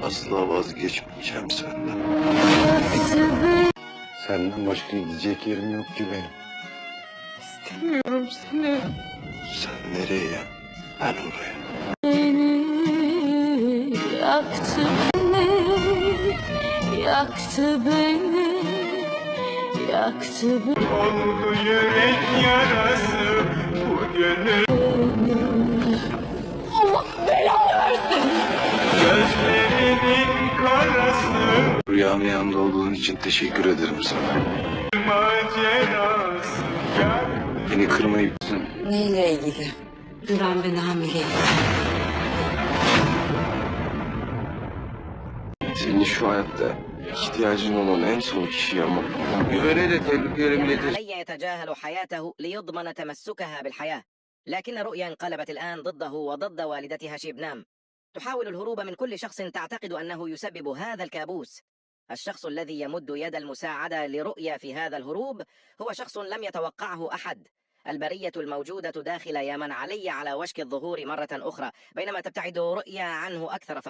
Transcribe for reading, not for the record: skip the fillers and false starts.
Asla vazgeçmeyeceğim senden. Senden başka gidecek yerim yok ki benim. İstemiyorum seni. Sen nereye? Ben oraya. Beni yaktı beni, yaktı beni, yaktı beni. Oldu yürek yarası bu gönül. Allah belanı versin. Gözlerinin karası Rüyamın yanında olduğun için teşekkür ederim sana. macerası. Beni kırmayıp Neyle ilgili? Güven ben hamileyim. senin şu hayatta ihtiyacın olan en son kişi ama. Güveneyle tebriklerimi iletir. علي يتجاهل حياته ليضمن تمسكها بالحياة، لكن رؤيا انقلبت الآن ضده وضد والدتها شيبنام. تحاول الهروب من كل شخص تعتقد أنه يسبب هذا الكابوس. الشخص الذي يمد يد المساعدة لرؤيا في هذا الهروب هو شخص لم يتوقعه أحد. البرية الموجودة داخل يمن علي على وشك الظهور مرة أخرى، بينما تبتعد رؤيا عنه أكثر